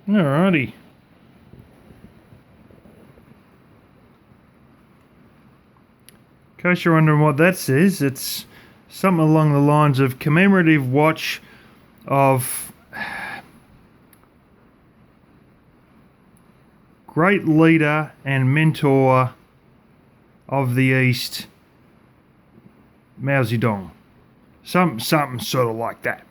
Alrighty. In case you're wondering what that says, it's something along the lines of commemorative watch of great leader and mentor of the East, Mao Zedong. Something sort of like that.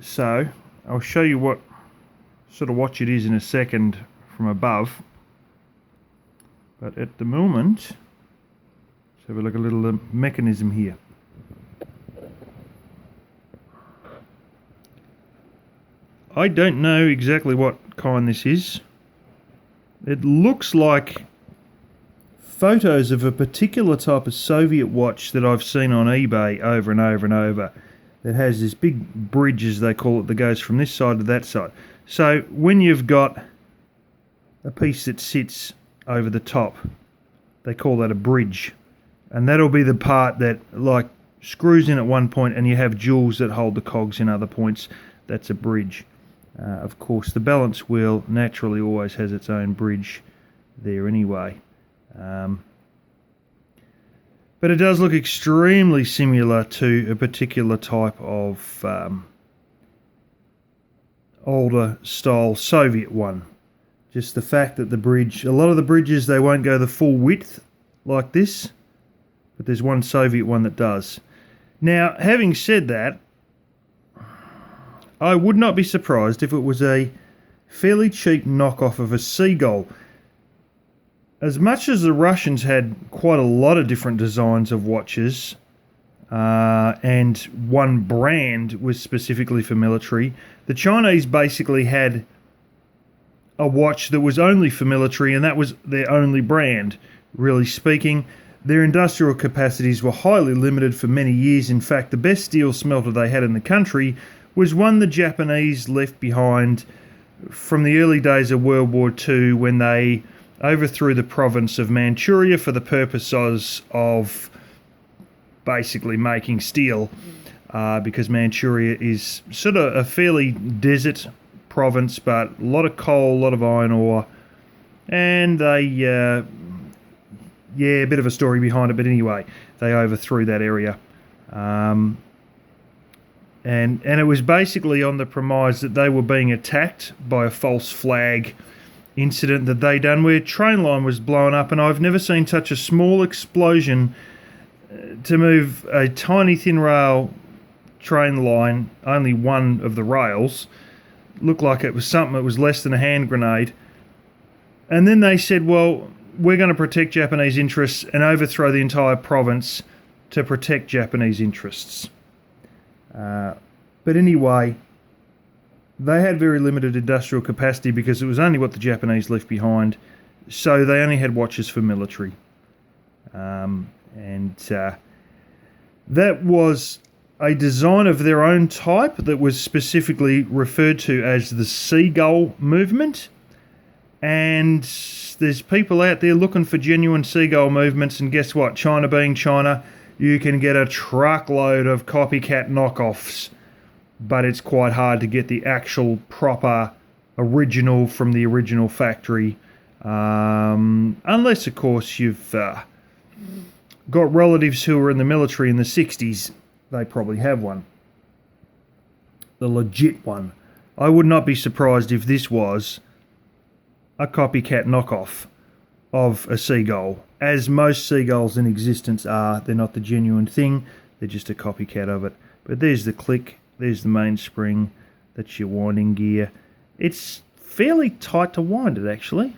So, I'll show you what sort of watch it is in a second from above. But at the moment, let's have a look at a little mechanism here. I don't know exactly what kind this is. It looks like photos of a particular type of Soviet watch that I've seen on eBay over and over and over. That has this big bridge, as they call it, that goes from this side to that side. So when you've got a piece that sits over the top, they call that a bridge. And that'll be the part that like screws in at one point and you have jewels that hold the cogs in other points. That's a bridge. Of course, the balance wheel naturally always has its own bridge there anyway. But it does look extremely similar to a particular type of older style Soviet one. Just the fact that the bridge, a lot of the bridges, they won't go the full width like this, but there's one Soviet one that does. Now, having said that, I would not be surprised if it was a fairly cheap knockoff of a Seagull. As much as the Russians had quite a lot of different designs of watches, and one brand was specifically for military, the Chinese basically had a watch that was only for military, and that was their only brand, really speaking. Their industrial capacities were highly limited for many years. In fact, the best steel smelter they had in the country was one the Japanese left behind from the early days of World War II when they overthrew the province of Manchuria for the purposes of basically making steel, because Manchuria is sort of a fairly desert province, but a lot of coal, a lot of iron ore, and they, a bit of a story behind it, but anyway, they overthrew that area. And it was basically on the premise that they were being attacked by a false flag incident that they done where train line was blown up, and I've never seen such a small explosion to move a tiny thin rail train line, only one of the rails. Looked like it was something that was less than a hand grenade. And then they said, well, we're going to protect Japanese interests and overthrow the entire province to protect Japanese interests. But anyway, they had very limited industrial capacity because it was only what the Japanese left behind, so they only had watches for military. That was a design of their own type that was specifically referred to as the Seagull movement. And there's people out there looking for genuine Seagull movements, and guess what? China being China, you can get a truckload of copycat knockoffs, but it's quite hard to get the actual proper original from the original factory, unless of course you've got relatives who were in the military in the 60s. They probably have one, the legit one. I would not be surprised if this was a copycat knockoff of a Seagull, as most Seagulls in existence are. They're not the genuine thing, they're just a copycat of it. But there's the click, there's the mainspring, that's your winding gear. It's fairly tight to wind it, actually.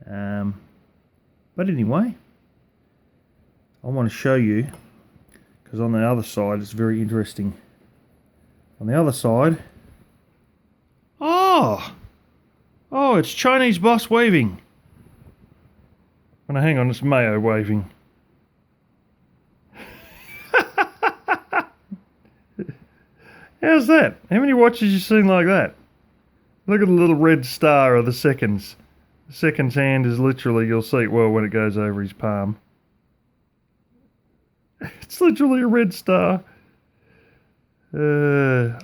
But anyway, I want to show you, because on the other side it's very interesting. On the other side, oh, it's Chinese boss waving. Oh, no, hang on, it's Mao waving. How's that? How many watches you seen like that? Look at the little red star of the seconds. The seconds hand is literally, you'll see it well when it goes over his palm. It's literally a red star. Oh,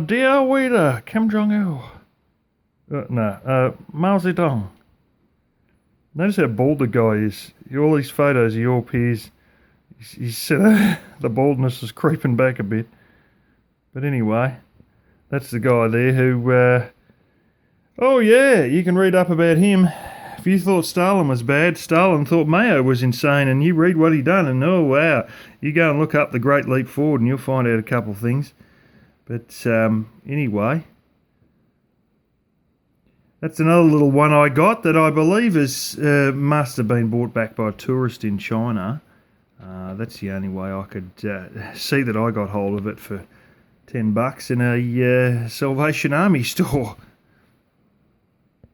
dear leader, Kim Jong-il. Mao Zedong. Notice how bald the guy is. All these photos of your peers, the baldness is creeping back a bit. But anyway, that's the guy there who, oh yeah, you can read up about him. If you thought Stalin was bad, Stalin thought Mao was insane, and you read what he done, and oh wow, you go and look up the Great Leap Forward and you'll find out a couple of things. But anyway, that's another little one I got that I believe must have been bought back by a tourist in China. That's the only way I could see that I got hold of it for $10 in a Salvation Army store.